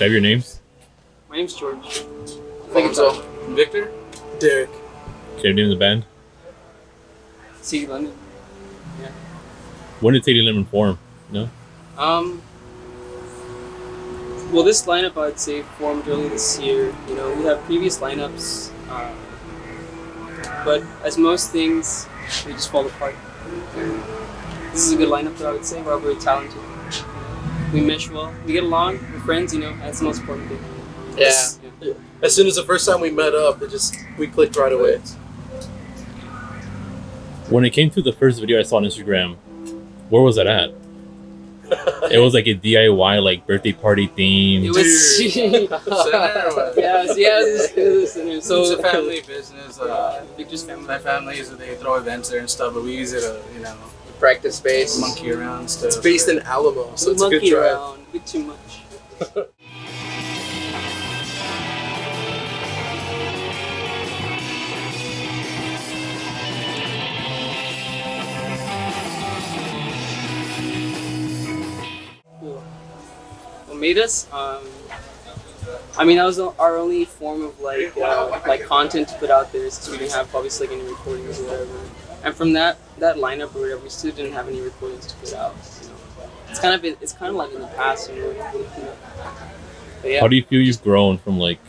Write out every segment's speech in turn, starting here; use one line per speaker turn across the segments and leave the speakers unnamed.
I have your names?
My name's George.
Fonso.
Victor?
Derrick.
Can you name the band?
Sadie London. Yeah.
When did Sadielemontx form? No?
Well, this lineup I'd say formed early this year. You know, we have previous lineups, but as most things, they just fall apart. This is a good lineup that I would say. We're all very talented. We mesh well. We get along. We're friends. You know, that's the most important thing.
Yeah. As soon as the first time we met up, we clicked right away.
When it came to the first video I saw on Instagram, where was that at? It was like a DIY, like birthday party theme.
It was. It was center. So
it's a family business.
Victor's family.
My family, so they throw events there and stuff, but we use it to,
Practice space.
monkey around stuff.
It's based in Alamo, so
We
it's a good
monkey
drive.
around a bit too much. What made us? I mean, that was our only form of like content to put out there, since we didn't have obviously like any recordings or whatever. And from that lineup or whatever, we still didn't have any recordings to put out. You know, it's kind of like in the past, you know. But yeah.
How do you feel you've grown from like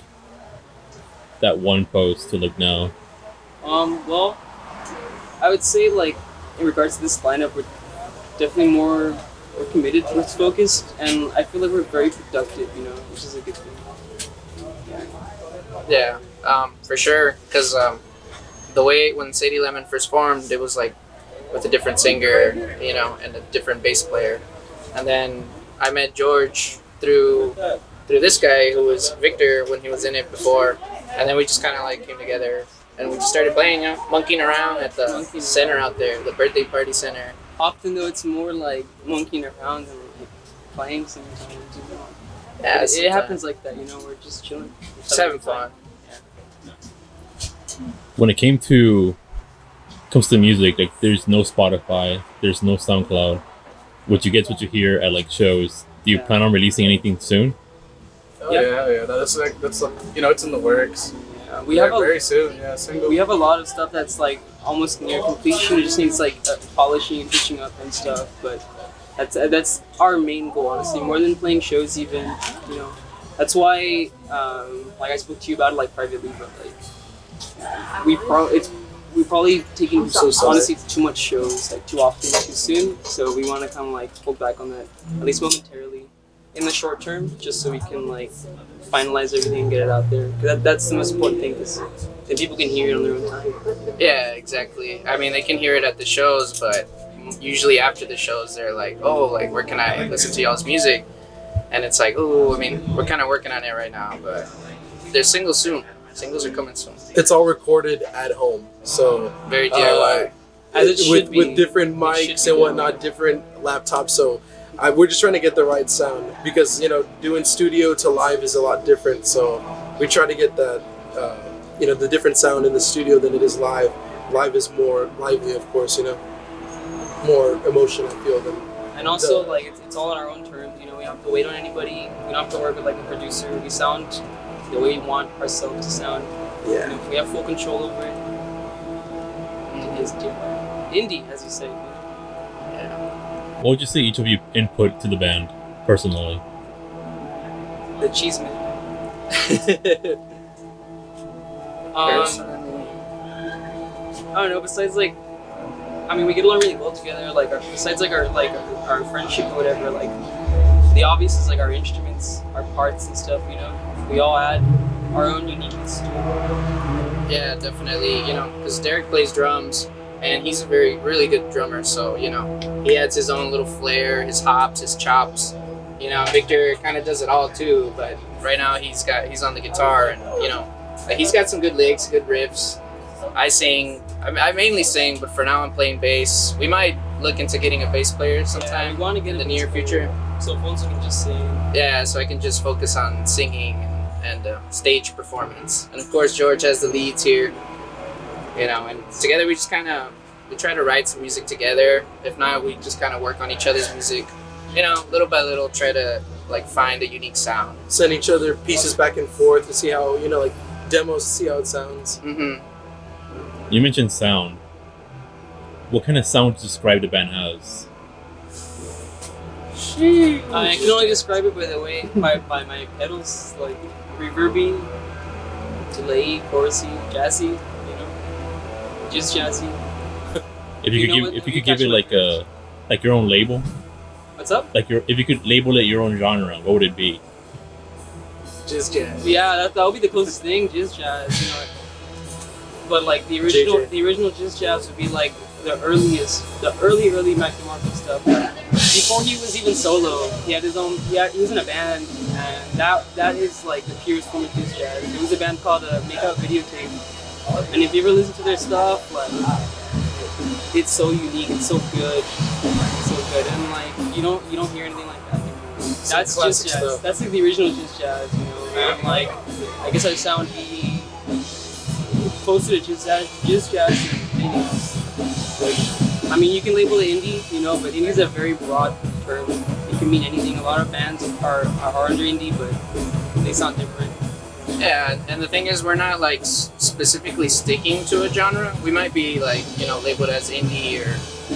that one post to like now?
Well, I would say like in regards to this lineup, we're definitely more committed, towards focused, and I feel like we're very productive, you know, which is a good thing.
Yeah, for sure. Because the way when Sadielemontx first formed, it was like with a different singer, you know, and a different bass player. And then I met George through this guy who was Victor when he was in it before, and then we just kind of like came together and we just started playing, monkeying around at the center out there, the birthday party center.
Often though, it's more like monkeying around than like playing sometimes. You know?
Yeah,
it happens like that, you know. We're just chilling,
just having fun.
When it comes to music, like there's no Spotify, there's no SoundCloud. What you get, what you hear at like shows. Do you plan on releasing anything soon?
Oh, yeah. That's like it's in the works.
Yeah, we have
very soon. Yeah, single.
We have a lot of stuff that's like almost near completion. It just needs like polishing and touching up and stuff. But that's our main goal, honestly, more than playing shows even. You know, that's why like I spoke to you about it like privately, but like we probably taking honestly too much shows like too often too soon. So we want to kind of like hold back on that at least momentarily in the short term, just so we can like finalize everything and get it out there. Cause that's the most important thing, because then people can hear it on their own time.
Yeah, exactly. I mean, they can hear it at the shows, but usually after the shows, they're like, "Oh, like where can I listen to y'all's music?" And it's like, "Oh, I mean, we're kind of working on it right now, but there's singles soon. Singles are coming soon."
It's all recorded at home, so
very DIY.
As it should be.
With different mics and whatnot, different laptops. So we're just trying to get the right sound, because doing studio to live is a lot different. So we try to get that the different sound in the studio than it is live. Live is more lively, of course. More emotion, I feel, than.
And also, like it's all on our own terms. You know, we don't have to wait on anybody. We don't have to work with like a producer. We sound the way we want ourselves to sound.
Yeah.
We have full control over it. It is indie, as you say.
Yeah.
What would you say each of you input to the band personally?
The cheese man. I don't know. Besides, like, I mean, we get along really well together. Like, besides our friendship or whatever, like, the obvious is like our instruments, our parts and stuff. You know, we all add our own uniqueness to it.
Yeah, definitely. Because Derrick plays drums, and he's a really good drummer. So he adds his own little flair, his hops, his chops. Victor kind of does it all too. But right now he's on the guitar, and he's got some good licks, good riffs. I sing. I mainly sing, but for now I'm playing bass. We might look into getting a bass player sometime.
Yeah, we want to get
in the near future.
So Fonso can just sing.
Yeah, so I can just focus on singing and stage performance. And of course George has the leads here. And together we just we try to write some music together. If not, we just kind of work on each other's music. you know, little by little, try to like find a unique sound.
Send each other pieces back and forth to see how, you know, like demos to see how it sounds.
Mm-hmm.
You mentioned sound. What kind of sound to describe the band has?
I can only describe it by the way by my pedals, like reverby, delay, chorusy, jazzy, you know, just jazzy.
If you could give it like your own label,
What's up?
if you could label it your own genre, what would it be?
Just jazz.
Yeah, that would be the closest thing, just jazz, you know. But like the original just jazz would be like the early Mac DeMarco stuff. Before he was even solo, he had his own. He was in a band, and that is like the purest form of just jazz. It was a band called Makeout Videotape, and if you ever listen to their stuff, like it's so unique, it's so good, and like you don't hear anything like that anymore. That's just jazz.
Stuff.
That's like the original just jazz, you know. And like I guess I sound closer to just jazz than anything else. Like, I mean, you can label it indie, you know, but indie is a very broad term. It can mean anything. A lot of bands are under indie, but they sound different.
Yeah, and the thing is, we're not like specifically sticking to a genre. We might be like, you know, labeled as indie or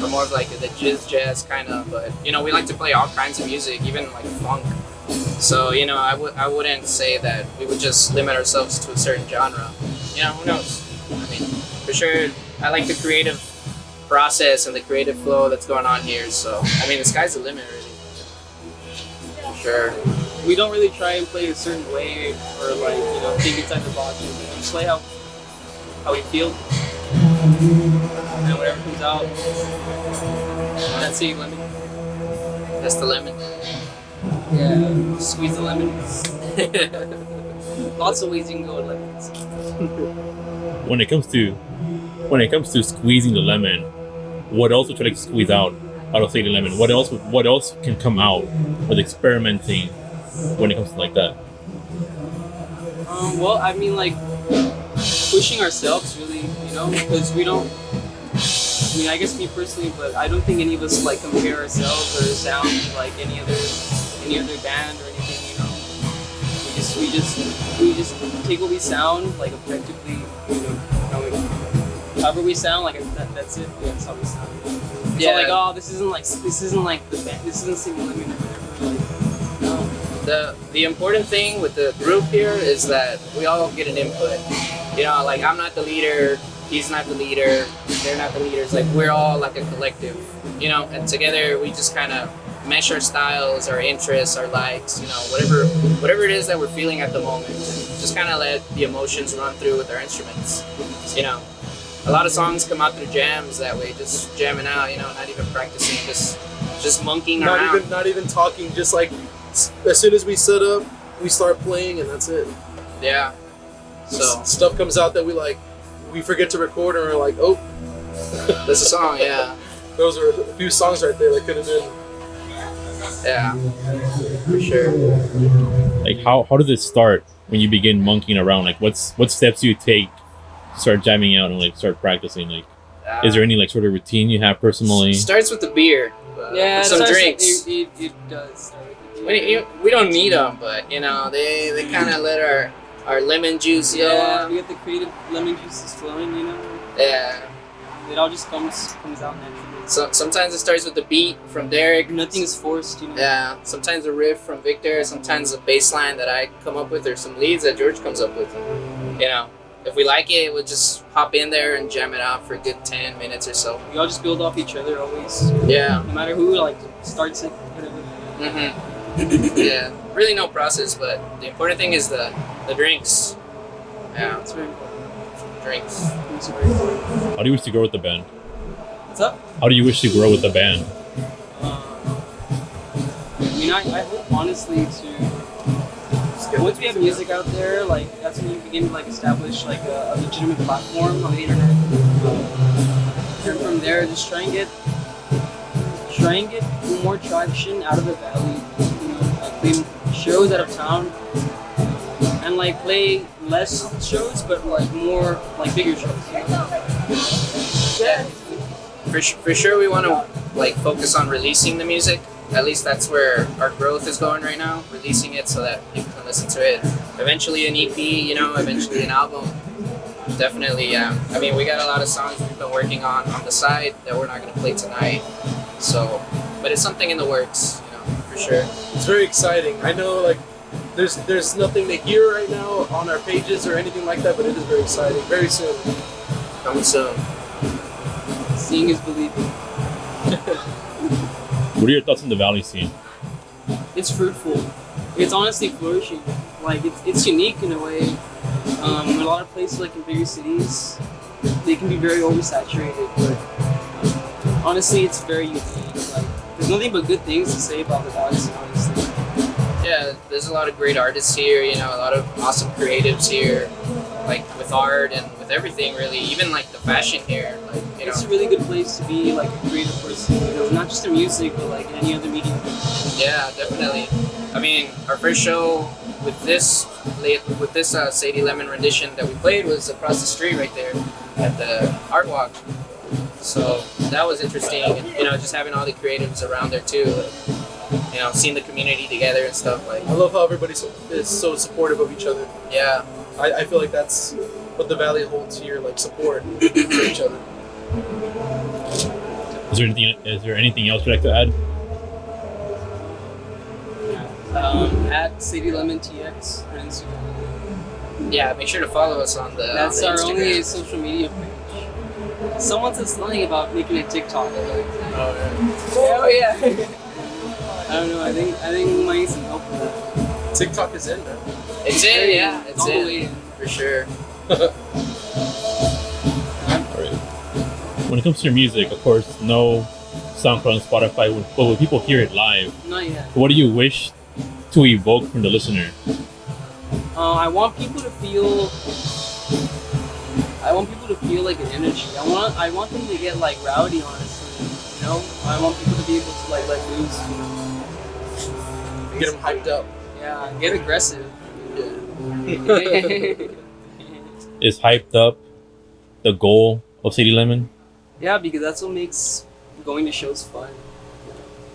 more of like the jazz kind of, but you know, we like to play all kinds of music, even like funk. So you know, I wouldn't say that we would just limit ourselves to a certain genre. You know, who knows? I mean, for sure, I like the creative process and the creative flow that's going on here. So I mean, the sky's the limit, really. For sure.
We don't really try and play a certain way or like, you know, think inside the box. We just play how we feel, and whatever comes out, that's the lemon.
That's the lemon.
Yeah, squeeze the lemon. Lots of ways you can go with lemons.
When it comes to squeezing the lemon, what else would you like to squeeze out of say the lemon? What else can come out with experimenting when it comes to like that?
Well, I mean, like pushing ourselves, really, you know, because we don't. I mean, I guess me personally, but I don't think any of us like compare ourselves or sound to like any other band or anything. You know, we just take what we sound like objectively. You know, however we sound, like that's it. Yeah, that's how we sound. It's
Yeah.
not like, oh, this isn't like the band. This isn't Single Lemon or whatever. Like, no.
The important thing with the group here is that we all get an input. You know, like I'm not the leader, he's not the leader, they're not the leaders. Like we're all like a collective, you know, and together we just kind of mesh our styles, our interests, our likes, you know, whatever it is that we're feeling at the moment. And just kind of let the emotions run through with our instruments. You know, a lot of songs come out through jams that way, just jamming out, you know, not even practicing, just monkeying around.
Not even talking. Just like as soon as we set up, we start playing, and that's it.
Yeah. So
Stuff comes out that we forget to record, and we're like, oh,
that's a song, yeah.
those are a few songs right there that could have been.
Yeah, for sure.
Like how does it start when you begin monkeying around? Like what steps do you take to start jamming out and like start practicing? Like is there any like sort of routine you have personally?
Starts with the beer.
Yeah,
some drinks.
It does start with the beer.
We don't need them, but you know they kind of let our lemon juice go
Yeah,
on.
we get the creative lemon juices flowing, you know.
Yeah.
It all just comes out naturally.
So sometimes it starts with the beat from Derrick.
Nothing is forced, you know.
Yeah. Sometimes a riff from Victor. Sometimes a bass line that I come up with, or some leads that George comes up with. You know, if we like it, we'll just hop in there and jam it out for a good 10 minutes or so.
We all just build off each other always.
Yeah.
No matter who like starts it, whatever.
Mhm. Yeah. Really no process, but the important thing is the drinks. Yeah.
It's very important.
Drinks.
It's very important.
How do you wish to grow with the band?
What's up?
How do you wish to grow with the band?
I mean, I hope honestly to once we have music out there, like that's when you begin to like establish like a legitimate platform on the internet. And from there, just try and get more traction out of the valley. You know, like play shows out of town, and like play less shows, but like more like bigger shows. You know?
Yeah. For sure, we want to like focus on releasing the music at least that's where our growth is going right now. Releasing it so that people can listen to it. Eventually an EP, eventually an album. Definitely, yeah. I mean, we got a lot of songs we've been working on the side that we're not gonna play tonight. So, but it's something in the works, for sure.
It's very exciting. I know, like, there's nothing to hear right now on our pages or anything like that, but it is very exciting. Very soon.
Coming soon.
Seeing is believing.
What are your thoughts on the Valley scene?
It's fruitful. It's honestly flourishing. Like it's unique in a way. A lot of places, like in bigger cities, they can be very oversaturated. But honestly, it's very unique. Like there's nothing but good things to say about the Valley scene. Honestly.
Yeah, there's a lot of great artists here. A lot of awesome creatives here, like with art and with everything really. Even like the fashion here. Like
it's a really good place to be like a creative person. Not just in music, but like in any other medium.
Yeah, definitely. I mean, our first show with this Sadie Lemon rendition that we played was across the street right there at the Art Walk. So that was interesting, and just having all the creatives around there too. Seeing the community together and stuff like.
I love how everybody is so supportive of each other.
Yeah.
I feel like that's what the Valley holds here, like support for each other.
Is there anything else you'd like to add?
At Sadielemontx on Instagram.
Yeah, make sure to follow us on the.
That's
on the
our
Instagram.
only social media page. Someone said something about making a TikTok. Oh yeah. I don't know. I think we might need some help with that.
TikTok is in, man.
It's in, yeah. It's
all the
in
way in.
for sure.
Alright. When it comes to your music, of course, no SoundCloud and Spotify, but when people hear it live,
Not yet.
what do you wish to evoke from the listener?
I want people to feel. Like an energy. I want them to get like rowdy, honestly. I want people to be able to like let loose.
Get them hyped up.
Yeah, get aggressive.
Is hyped up the goal of Sadie Lemon?
Yeah, because that's what makes going to shows fun.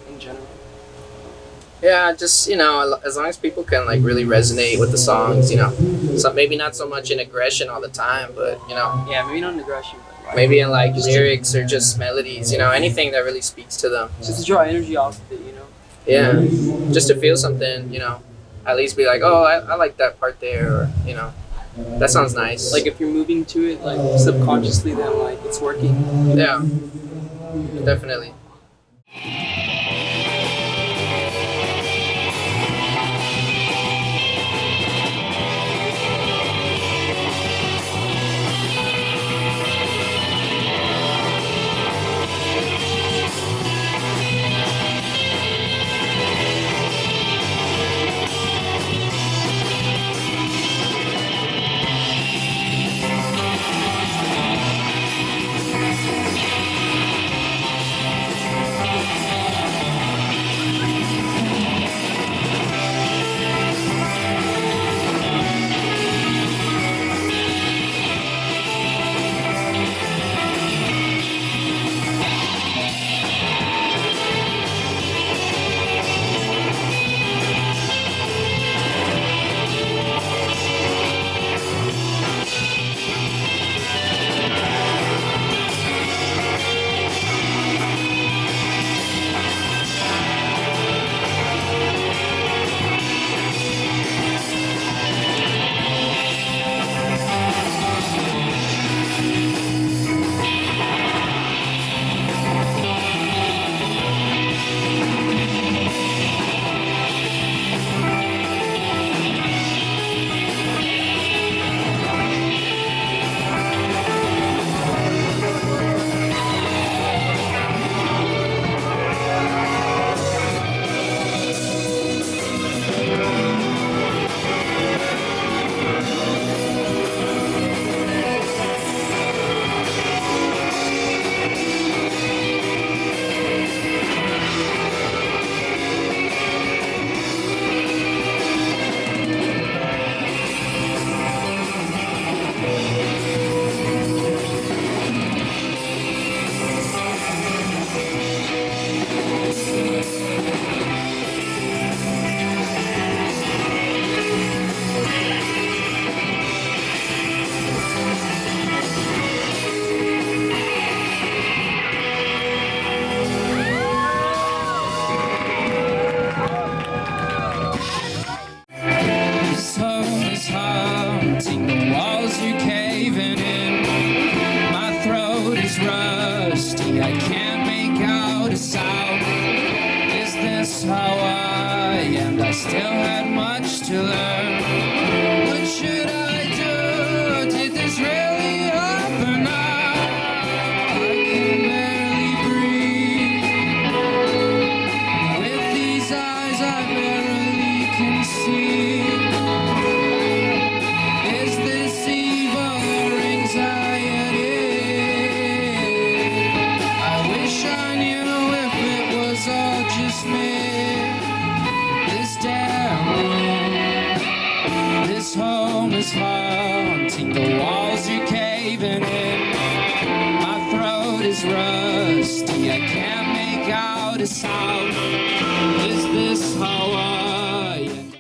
In general.
Yeah, just as long as people can like really resonate with the songs, so maybe not so much in aggression all the time, but
Yeah, maybe not in aggression, but
maybe in like lyrics or just melodies, anything that really speaks to them.
just to draw energy off of it,
Yeah, just to feel something, at least be like, oh, I like that part there, or that sounds nice.
Like if you're moving to it, like subconsciously, then like it's working.
Yeah, definitely.
this home is haunting, the walls are caving in. My throat is rusty, I can't make out a sound.